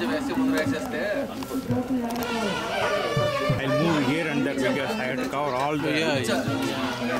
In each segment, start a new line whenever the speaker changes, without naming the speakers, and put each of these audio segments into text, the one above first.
I'll move here and there because I have to cover all the.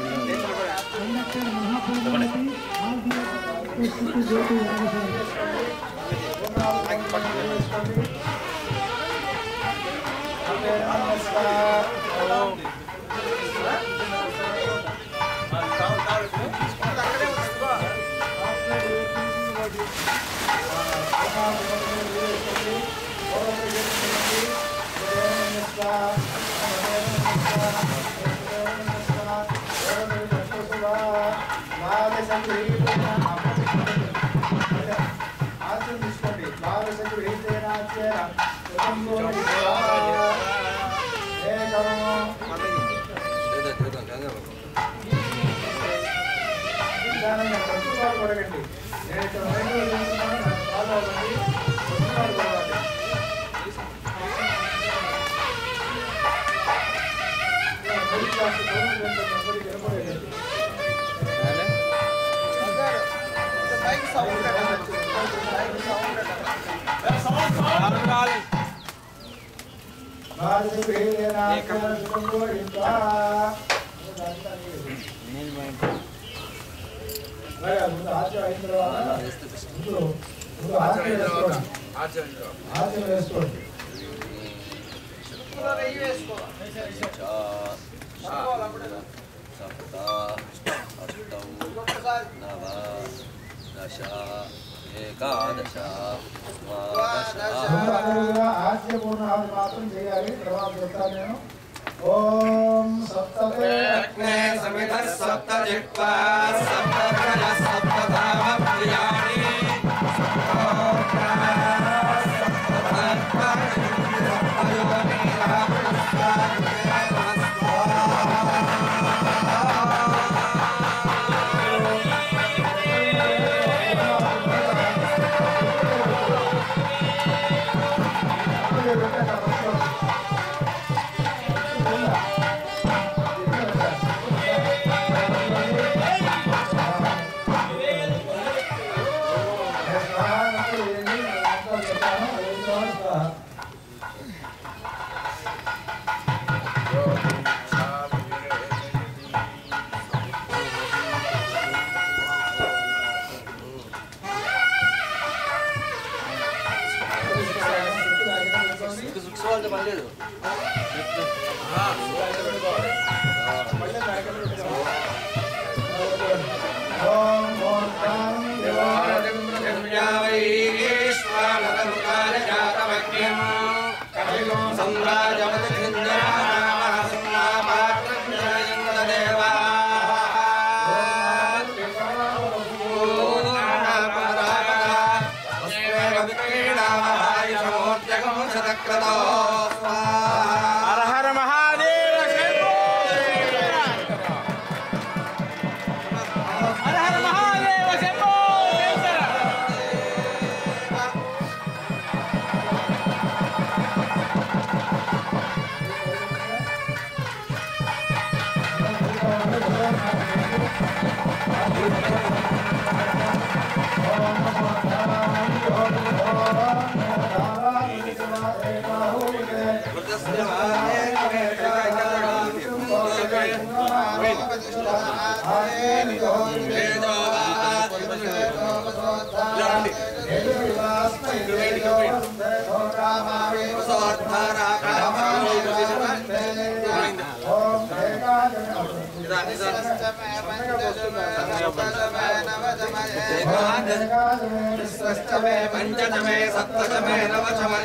पंचमे सप्तमे नवचमे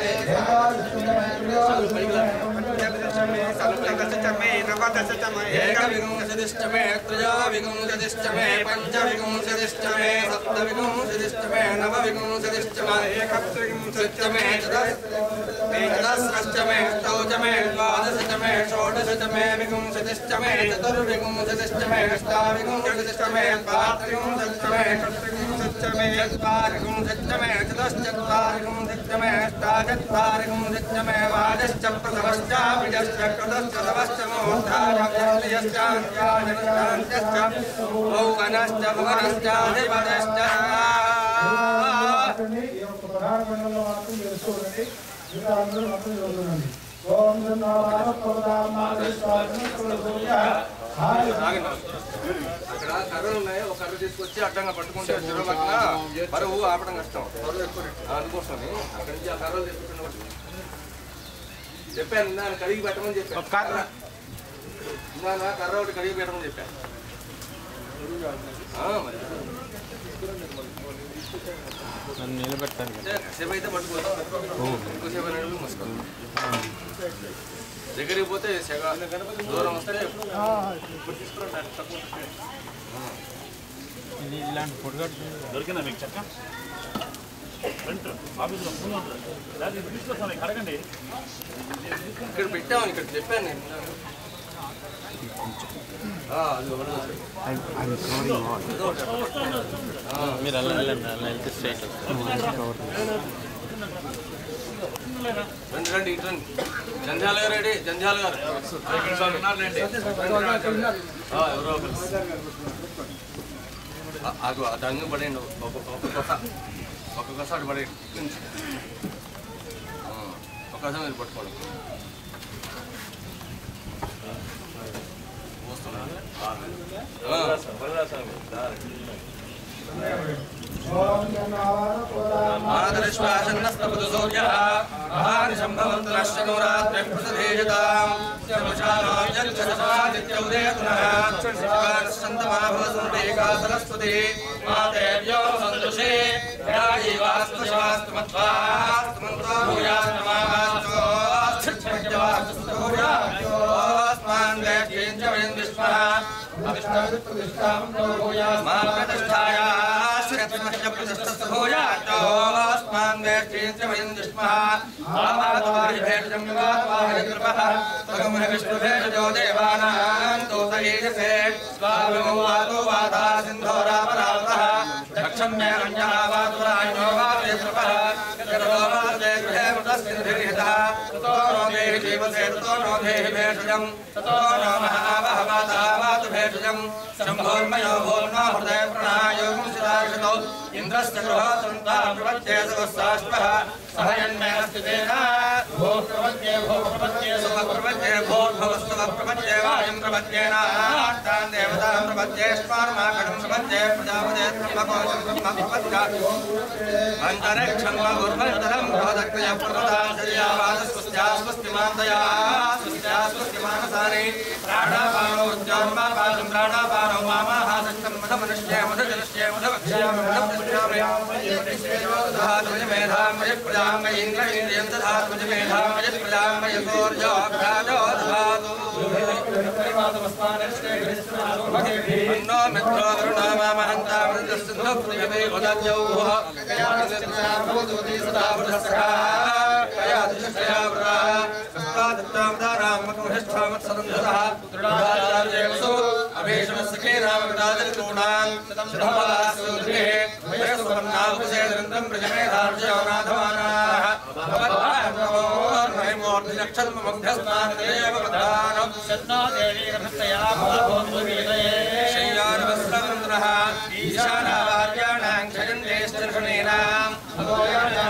एकविंशतिष्टमे त्रयोविंशतिष्टमे पंचविंशतिष्टमे सप्तविंशतिष्टमे नवविंशतिष्टमे एकत्रिंशतिष्टमे चतुस्रष्टमे अष्टौचमे द्वादशतमे षोडशतमे विंशतिष्टमे चतुर्विंशतिष्टमे अष्टाविंशतिष्टमे द्वात्रिंशतिष्टमे षट्त्रिंशतिष्टमे चत्वारिंशतिष्टमे चतुश्चत्वारिंशतिष्टमे अष्टाचत्वारिंशतिष्टमे वाजश्च प्रथमश्चाभिजश्च कृतश्च तवश्च मोक्षाचार्यश्चान्त्याश्च भुवनश्च भुवनश्चाधिपतिश्च
దాటండి ఈ యొక్క ప్రధాన మండలంలో మాత్రం తెలుస్తూ ఉండండి ఇంకా అందరూ మొత్తం చదువుతుండండి ఓం
అక్కడ కర్రలు ఉన్నాయి ఒక కర్ర తీసుకొచ్చి అడ్డంగా పట్టుకుంటే చెరువు పక్కన బరువు ఆపడం కష్టం అందుకోసమని అక్కడి నుంచి ఆ కర్రలు తీసుకుంటున్న చెప్పాను ఇందాక కడిగి పెట్టమని చెప్పాను ఇందాక కర్ర ఒకటి కడిగి పెట్టమని చెప్పాను మరి
నిలబెట్టాను
సేపు అయితే పట్టుకోవచ్చు ఎక్కువసేపు అనేవి మసుకోవాలి దగ్గరికి పోతే దూరం వస్తే
ఇలాంటి ఫోటో దొరికిందా మీకు చెక్క
ఇక్కడ పెట్టాము ఇక్కడ చెప్పాను నేను
మీరు అలా వెళ్ళండి అలా వెళ్తే స్ట్రైట్
రండి ఇటు రండి జంధ్యాల గారు రెడీ జంధ్యాల గారు ఎవరో అది అంగు పడేయండి ఒక్కొక్కసారి పడేయండి ఒక్కసారి మీరు పట్టుకోండి शंभोर्मयो भोर्मा हृदय प्रणायोग सिदाशतो इंद्रस्य गृहासंता प्रपत्ये सवस्ताश्वः सहयन्मेनस्तितेन भो प्रपत्ये सुप्रपत्ये भोर्भवस्तव प्रपत्ये वायं प्रपत्येन तां देवतां प्रपत्ये स्मार्माकडं प्रपत्ये प्रजापते ब्रह्मकोशं ब्रह्मप्रपत्या अन्तरिक्षं गुर्मन्तरं भवदग्नय प्रदाशर्यावादस्वस्त्यास्वस्तिमान्तया स्वस्त्यास्वस्तिमानसानि प्राणापानो उद्योन्मापादं प्राणापानो मामाहासक्तं मधमनुष्ये मधजलस्ये मधवक्ष्यामि मेधां मय प्रजां मय इन्द्र इन्द्रियं दधातु मय मेधां मय प्रजां मय सूर्यो अभ्राजो दधातु अन्नो मित्रो वरुणो मामहन्ता मृतस्सिन्धो पृथिवी उदद्यौः कयादिशया सदा वृधस्सखा कयादिशया वृधा कस्मादत्तामदारामकुहिष्ठामत्सदन्धतः दृढाचार्येषु अभीषणस्सखे रामविदादितॄणां शुभफलास्सुदृढे वयस्सुवर्णावसेदृन्दं प्रजमेधार्जयोनाथमानाः भवद्भार्गवोर्महिमोर्धिनक्षत्रमभ्यस्मानदेव प्रधानं शत्नो देवी रथस्तया भवभूतवेदये शय्यानवस्त्रमन्त्रः ईशानावार्याणां क्षयन्तेश्चर्षणेनाम् अभोयानां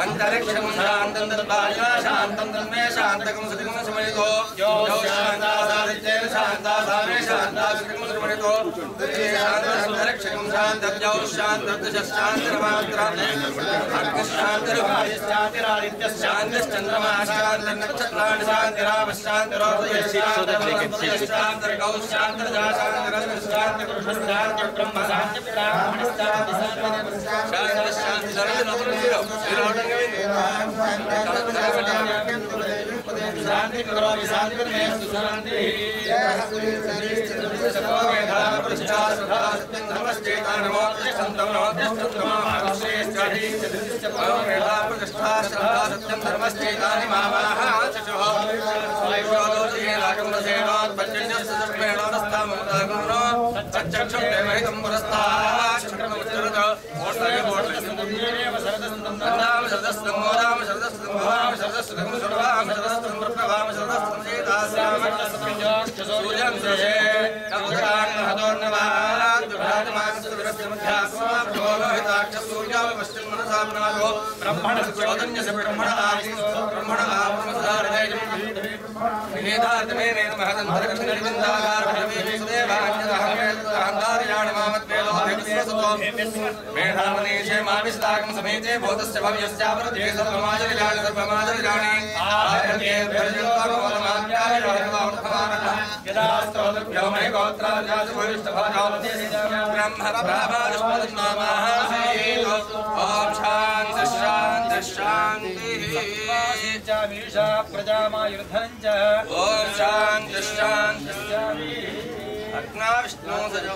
अंतरिक्षं शान्तं तद्वायुना शान्तं तन्मे शान्तकं सतिकं समयतो यो शान्तासादित्येन शान्तासामे शान्तासतिकं समयतो शान्तरक्षकं शान्तव्यौ शान्तर्दशशान्तरमात्रं शान्तिश्चन्द्रमा शान्तर्नक्षत्राणि शान्तिरावशान्तिरोदयशान्तर्गौ शान्तर्जाशान्तरस्शान्तकृष्णशान्तब्रह्म शांति करो शांति में सुशांति सर्वमेधा प्रतिष्ठा सुधा सत्यं धर्मश्चेता नमो संतम नमो श्रेष्ठि सर्वमेधा प्रतिष्ठा सुधा सत्यं धर्मश्चेता निमावाः चक्षुः स्वायुषोदोषे रागमरसेनोत् पञ्चजस्सुमेणोदस्तामनुदागुणो चक्षुं देवहितं पुरस्तात् चक्रमुच्चरत नाम शरदस्तं मोदाम शरदस्तं भवाम शरदस्तं सर्वाम शरदस्तं प्रभवाम शरदस्तं सीतास्यामस्तस्मिञ्जोष्ठ सूर्यं सहे कवचान् महदोर्नवात् विभ्राजमानस्तविरस्यमध्यात्माभ्योलोहिताक्षसूर्यावपश्चिं मनसापनादो ब्रह्मणस्योदन्यस्य ब्रह्मणामसारदेयं विनेधात्मेनेन महदन्तरक्षणविन्दागारभयवेदेवान्यदहमेतान्तारयाणमामत्वेदोऽभिविश्वसतो मेधामनीशे माविस्ताकं समेते भूतस्य भव्यस्यावृते सर्वमाजलिलानि सर्वमाजलिलानि आयते भर्जन्तामोदमाप्यायरोहितवामर्थमानः यदास्तोभ्यो महि गोत्राजातभविष्टभाजावते ब्रह्मरब्रह्मादुष्पदनामाः सीतो ॐ शान्ति शान्ति शान्तिः मीषा प्रजामायुर्धं च ॐ शान्ति शान्ति शान्तिः अग्ना विष्णु सजो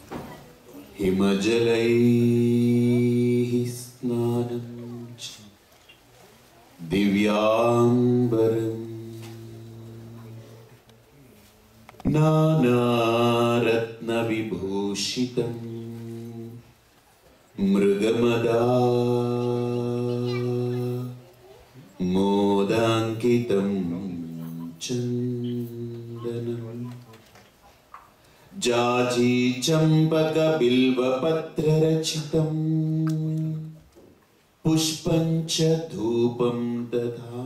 हिमजलैः स्नानं च दिव्याम्बरम् नानारत्नविभूषितं मृगमदा मोदाङ्कितं चन्दनम् जाजी चंपक बिल्वपत्ररचितं पुष्पं च धूपं तथा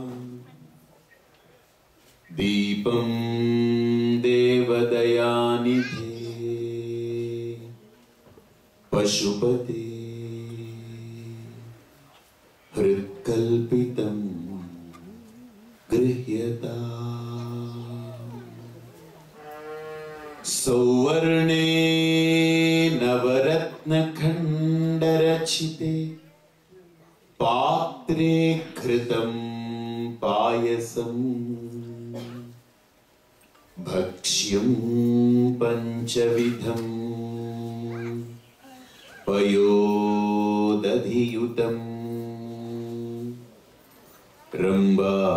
दीपं देवदयानिधे पशुपते हृत्कल्पितं गृह्यता सौवर्णे नवरत्नखण्डरचिते पात्रे घृतं पायसम् भक्ष्यं पञ्चविधं पयोदधियुतं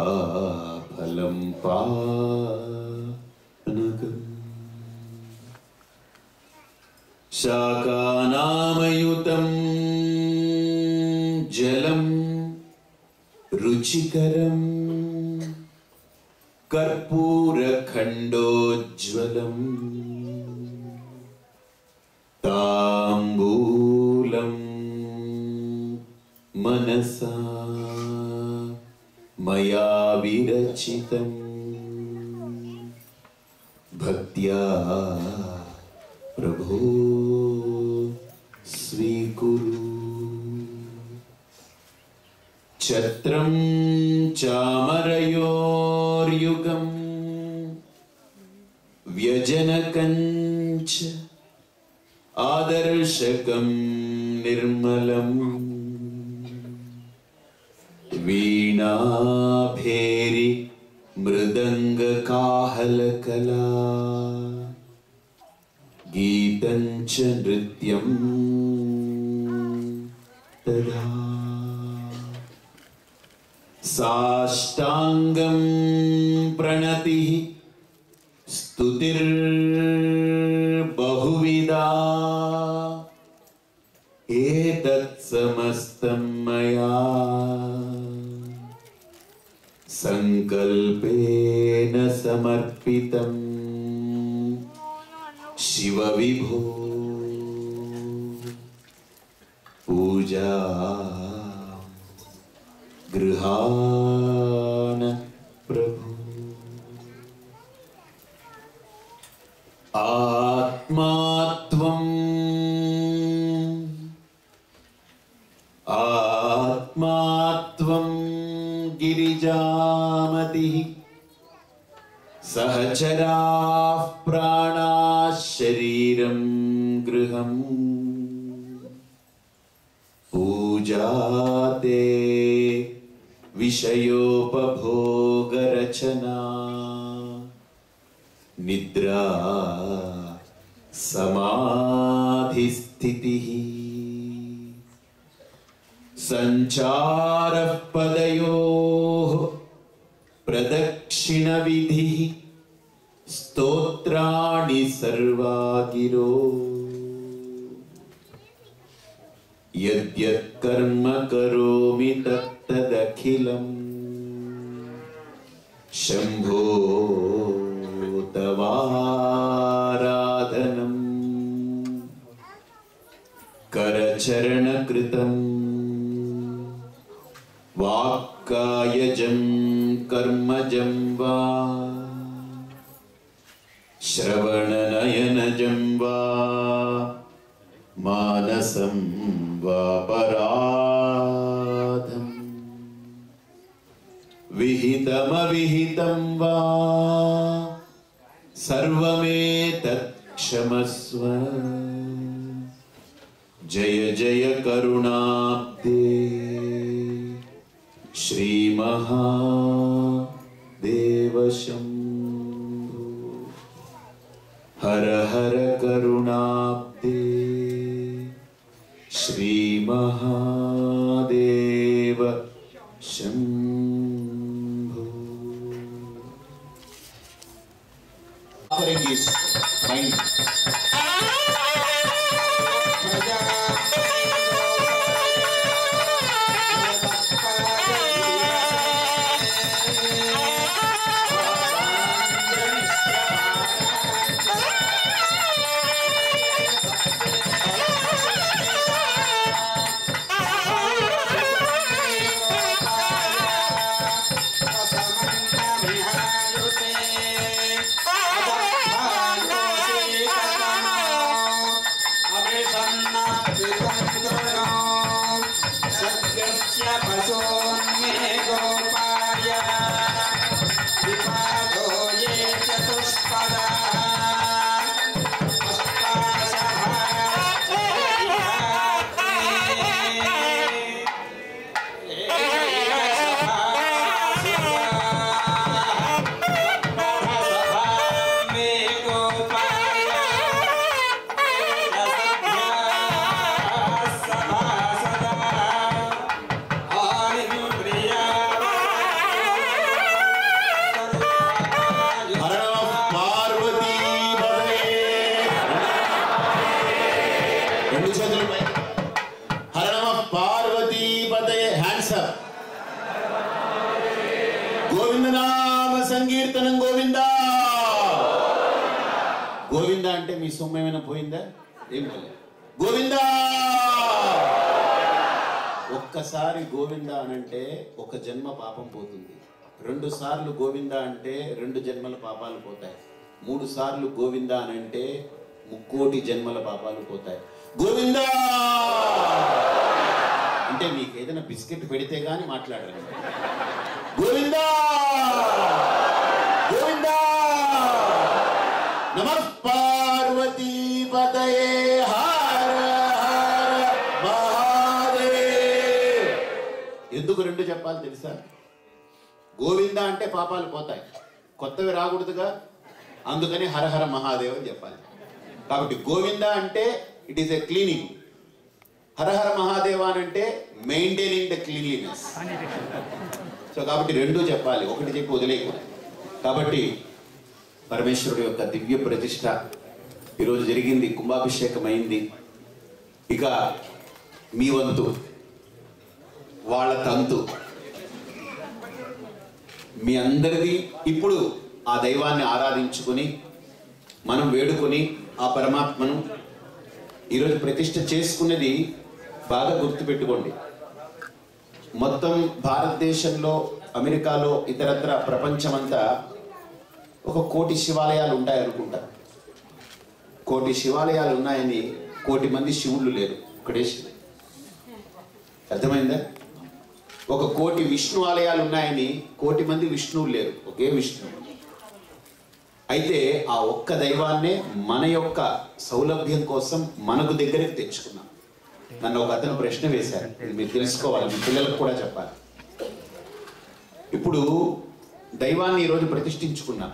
रम्भाफलं पानकम् शाकानामयुतं जलं रुचिकरं कर्पूरखण्डोज्ज्वलम् ताम्बूलं मनसा मया विरचितं भक्त्या प्रभो स्वीकुरु छत्रं चामरयोर्युगं व्यजनकञ्च आदर्शकं निर्मलं वीणाभेरि मृदङ्गकाहलकला गीतं च नृत्यं तदा साष्टाङ्गं प्रणतिः स्तुतिर्बहुविधा एतत् समस्तं मया संकल्पेन समर्पितं शिव विभो पूजा गृहाण प्रभु आत्मा त्वं गिरिजामतिः सहचराः प्राणाः शरीरं गृहम् पूजाते विषयोपभोगरचना निद्रा समाधिस्थितिः संचारः पदयोः प्रदक्षिणविधिः स्तोत्राणि सर्वा गिरो यद्यत् कर्म करोमि तत्तदखिलम् शम्भो तवाराधनम् करचरणकृतं वाक्कायजं कर्मजं वा श्रवणनयनजं वा मानसं वा पराधम् विहितमविहितं वा सर्वमेतत् क्षमस्व जय जय करुणाब्दे श्री महादेव शंभो हर हर करुणाब्दे Shri Mahadeva Shambho. Offering is mine. గోవిందనామ సంకీర్తనం గోవిందా. గోవిందా అంటే మీ సొమ్ము ఏమైనా పోయిందా? ఏం పోలేదు. గోవిందా. ఒక్కసారి గోవిందా అనంటే ఒక జన్మ పాపం పోతుంది. 2 సార్లు గోవిందా అంటే 2 జన్మల పాపాలు పోతాయి. 3 సార్లు గోవిందా అనంటే 3 కోటి జన్మల పాపాలు పోతాయి. గోవిందా అంటే మీకు ఏదైనా బిస్కెట్ పెడితే గానీ మాట్లాడాలి. గోవిందా గోవిందా. నమః పార్వతీ పతయే హర హర మహాదేవ్. ఎందుకు 2 చెప్పాలి తెలుసా? గోవిందా అంటే పాపాలు పోతాయి, కొత్తవి రాకూడదుగా, అందుకని హర హర మహాదేవ్ అని చెప్పాలి. కాబట్టి గోవిందా అంటే ఇట్ ఈస్ ఎ క్లీనింగ్, హర హర మహాదేవ అంటే మెయింటైనింగ్ ద క్లీన్లీనెస్. సో కాబట్టి 2 చెప్పాలి, ఒకటి చెప్పి వదిలేయకూడదు. కాబట్టి పరమేశ్వరుడు యొక్క దివ్య ప్రతిష్ట ఈరోజు జరిగింది, కుంభాభిషేకం అయింది. ఇక మీ వంతు, వాళ్ళ తంతు, మీ అందరిది. ఇప్పుడు ఆ దైవాన్ని ఆరాధించుకొని మనం వేడుకొని ఆ పరమాత్మను ఈరోజు ప్రతిష్ట చేసుకున్నది బాగా గుర్తుపెట్టుకోండి. మొత్తం భారతదేశంలో, అమెరికాలో, ఇతరత్ర ప్రపంచమంతా 1 కోటి శివాలయాలు ఉంటాయనుకుంటా. 1 కోటి శివాలయాలు ఉన్నాయని 1 కోటి మంది శివుళ్ళు లేరు, ఒకటే శివుడు. అర్థమైందా? 1 కోటి విష్ణు ఆలయాలు ఉన్నాయని 1 కోటి మంది విష్ణువులు లేరు, ఒకే విష్ణువు. అయితే ఆ ఒక్క దైవాన్నే మన యొక్క సౌలభ్యం కోసం మనకు దగ్గరికి తెచ్చుకున్నాం. నన్ను ఒక అతను ప్రశ్న వేశారు, ఇది మీరు తెలుసుకోవాలి, మీ పిల్లలకు కూడా చెప్పాలి. ఇప్పుడు దైవాన్ని ఈరోజు ప్రతిష్ఠించుకున్నాం,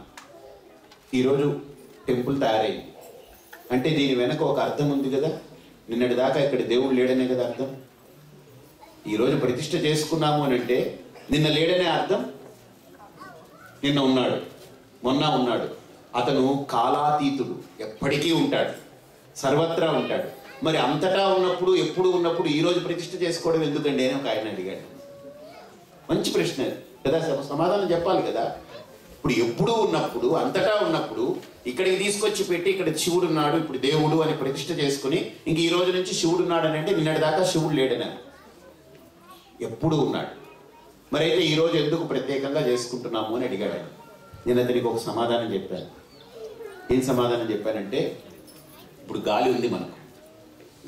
ఈరోజు టెంపుల్ తయారైంది అంటే దీని వెనక ఒక అర్థం ఉంది కదా. నిన్నటి దాకా ఇక్కడ దేవుడు లేడనే కదా అర్థం. ఈరోజు ప్రతిష్ఠ చేసుకున్నాము అని అంటే నిన్న లేడనే అర్థం. నిన్న ఉన్నాడు, మొన్న ఉన్నాడు. అతను కాలాతీతుడు, ఎప్పటికీ ఉంటాడు, సర్వత్రా ఉంటాడు. మరి అంతటా ఉన్నప్పుడు, ఎప్పుడు ఉన్నప్పుడు ఈరోజు ప్రతిష్ఠ చేసుకోవడం ఎందుకండి అని ఒక ఆయన అడిగాడు. మంచి ప్రశ్న కదా, సమాధానం చెప్పాలి కదా. ఇప్పుడు ఎప్పుడు ఉన్నప్పుడు, అంతటా ఉన్నప్పుడు ఇక్కడికి తీసుకొచ్చి పెట్టి ఇక్కడ శివుడు ఉన్నాడు, ఇప్పుడు దేవుడు అని ప్రతిష్ఠ చేసుకుని ఇంక ఈ రోజు నుంచి శివుడు ఉన్నాడు అని అంటే నిన్నటి దాకా శివుడు లేడని. ఎప్పుడు ఉన్నాడు. మరి అయితే ఈరోజు ఎందుకు ప్రత్యేకంగా చేసుకుంటున్నాము అని అడిగాడు. నేను అతనికి ఒక సమాధానం చెప్పాను. ఏం సమాధానం చెప్పానంటే, ఇప్పుడు గాలి ఉంది, మనకు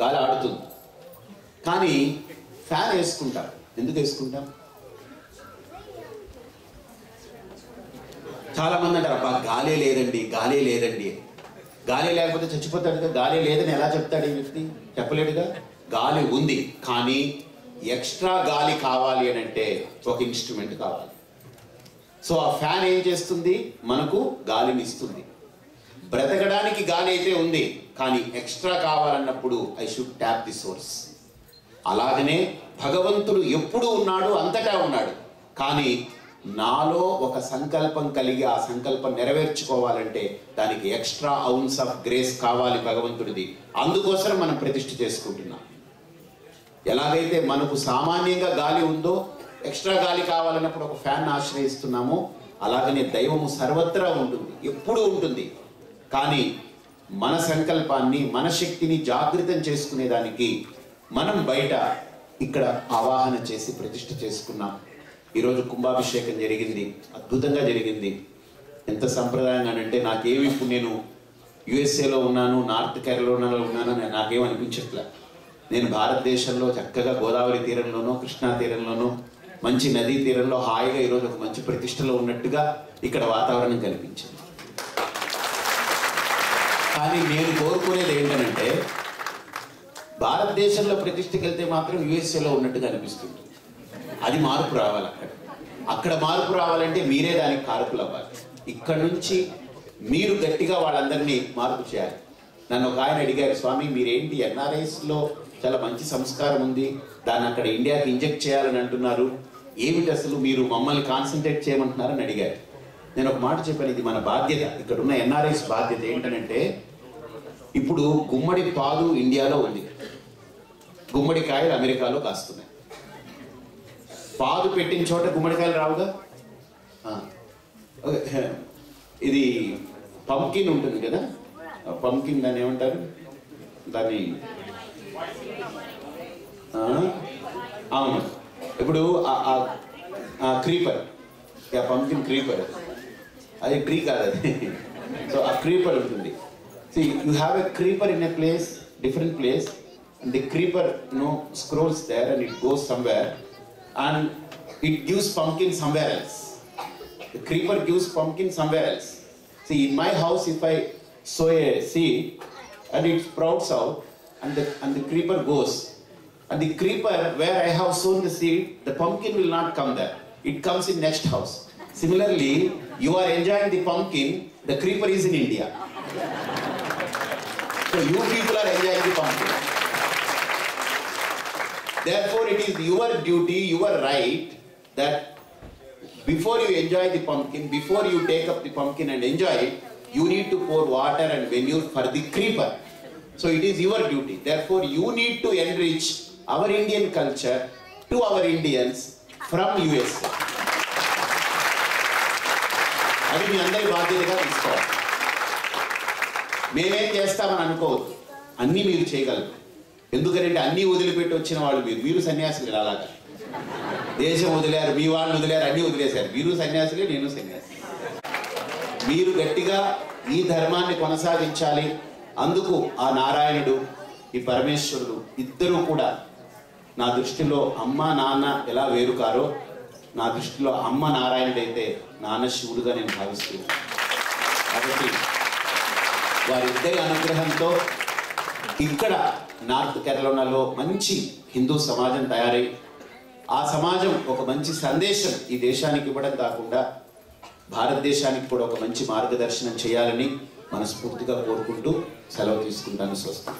గాలి ఆడుతుంది, కానీ ఫ్యాన్ వేసుకుంటాం. ఎందుకు వేసుకుంటాం? చాలా మంది అంటారు, అబ్బా గాలే లేదండి, గాలే లేదండి. గాలి లేకపోతే చచ్చిపోతాడుగా. గాలి లేదని ఎలా చెప్తాడు ఈ వ్యక్తి? చెప్పలేడుగా. గాలి ఉంది, కానీ ఎక్స్ట్రా గాలి కావాలి అని అంటే ఒక ఇన్స్ట్రుమెంట్ కావాలి. సో ఆ ఫ్యాన్ ఏం చేస్తుంది? మనకు గాలిని ఇస్తుంది. బ్రతకడానికి గాలి అయితే ఉంది, కానీ ఎక్స్ట్రా కావాలన్నప్పుడు I should tap the source. అలాగనే భగవంతుడు ఎప్పుడు ఉన్నాడు, అంతటా ఉన్నాడు. కానీ నాలో ఒక సంకల్పం కలిగి ఆ సంకల్పం నెరవేర్చుకోవాలంటే దానికి ఎక్స్ట్రా ఔన్స్ ఆఫ్ గ్రేస్ కావాలి భగవంతుడిది. అందుకోసం మనం ప్రతిష్ఠ చేసుకుంటున్నాం. ఎలాగైతే మనకు సామాన్యంగా గాలి ఉందో ఎక్స్ట్రా గాలి కావాలన్నప్పుడు ఒక ఫ్యాన్ ఆశ్రయిస్తున్నామో, అలాగనే దైవము సర్వత్రా ఉంటుంది, ఎప్పుడూ ఉంటుంది. కానీ మన సంకల్పాన్ని, మన శక్తిని జాగృతం చేసుకునేదానికి మనం బయట ఇక్కడ ఆవాహన చేసి ప్రతిష్ఠ చేసుకున్నాం. ఈరోజు కుంభాభిషేకం జరిగింది, అద్భుతంగా జరిగింది. ఎంత సంప్రదాయంగానంటే నాకేమి, ఇప్పుడు నేను యుఎస్ఏలో ఉన్నాను, నార్త్ కేరళలో ఉన్నాను, నాకేమనిపించట్లే. నేను భారతదేశంలో చక్కగా గోదావరి తీరంలోనో కృష్ణా తీరంలోనో మంచి నదీ తీరంలో హాయిగా ఈరోజు ఒక మంచి ప్రతిష్టలో ఉన్నట్టుగా ఇక్కడ వాతావరణం కనిపించింది. కానీ నేను కోరుకునేది ఏంటంటే భారతదేశంలో ప్రతిష్టకి వెళ్తే మాత్రం యుఎస్ఏలో ఉన్నట్టుగా అనిపిస్తుంది. అది మార్పు రావాలి. అక్కడ మార్పు రావాలంటే మీరే దానికి కారకులు అవ్వాలి. ఇక్కడ నుంచి మీరు గట్టిగా వాళ్ళందరినీ మార్పు చేయాలి. నన్ను ఒక ఆయన అడిగారు, స్వామి మీరేంటి ఎన్ఆర్ఐస్లో చాలా మంచి సంస్కారం ఉంది, దాన్ని అక్కడ ఇండియాకి ఇంజెక్ట్ చేయాలని అంటున్నారు, ఏమిటి అసలు మీరు మమ్మల్ని కాన్సన్ట్రేట్ చేయమంటున్నారని అడిగారు. నేను ఒక మాట చెప్పాను, ఇది మన బాధ్యత, ఇక్కడ ఉన్న ఎన్ఆర్ఐస్ బాధ్యత ఏంటంటే, ఇప్పుడు గుమ్మడి పాలు ఇండియాలో ఉంది, గుమ్మడికాయలు అమెరికాలో కాస్తున్నాయి. పాలు పెట్టిన చోట గుమ్మడికాయలు రావుగా. ఇది పంకిన్ ఉంటుంది కదా, పంకిన్ దాన్ని ఏమంటారు, దాన్ని అవును, ఇప్పుడు క్రీపర్, పంకిన్ క్రీపర్, అది ట్రీ కాదు అది. సో ఆ క్రీపర్ ఉంటుంది. So you have a creeper in a place, different place, and the creeper scrolls there and it goes somewhere and it gives pumpkin somewhere else. The creeper gives pumpkin somewhere else. See, in my house if I sow a seed and it sprouts out and the creeper goes, and the creeper where I have sown the seed, the pumpkin will not come there, it comes in next house. Similarly, you are enjoying the pumpkin, the creeper is in India. So you people are enjoying the pumpkin. Therefore, it is your duty, your right, that before you enjoy the pumpkin, before you take up the pumpkin and enjoy it, you need to pour water and manure for the creeper. So it is your duty. Therefore, you need to enrich our Indian culture to our Indians from USA. అది మీ అందరి బాధ్యతగా తీసుకోవాలి. మేమేం చేస్తామని అనుకోవద్దు, అన్నీ మీరు చేయగలరు. ఎందుకంటే అన్నీ వదిలిపెట్టి వచ్చిన వాళ్ళు మీరు సన్యాసులు. అలాగా దేశం వదిలేరు, మీ వాళ్ళు వదిలేరు, అన్నీ వదిలేశారు. మీరు సన్యాసులే, నేను సన్యాసి. మీరు గట్టిగా ఈ ధర్మాన్ని కొనసాగించాలి. అందుకు ఆ నారాయణుడు, ఈ పరమేశ్వరుడు ఇద్దరూ కూడా నా దృష్టిలో అమ్మ నాన్న ఎలా వేరుకారో, నా దృష్టిలో అమ్మ నారాయణుడైతే నాన్న శివుడుగా నేను భావిస్తున్నాను. కాబట్టి వారిద్దరి అనుగ్రహంతో ఇక్కడ నార్త్ కేరళలో మంచి హిందూ సమాజం తయారై, ఆ సమాజం ఒక మంచి సందేశం ఈ దేశానికి ఇవ్వడం కాకుండా భారతదేశానికి కూడా ఒక మంచి మార్గదర్శనం చేయాలని మనస్ఫూర్తిగా కోరుకుంటూ సెలవు తీసుకుంటాను. స్వస్తి.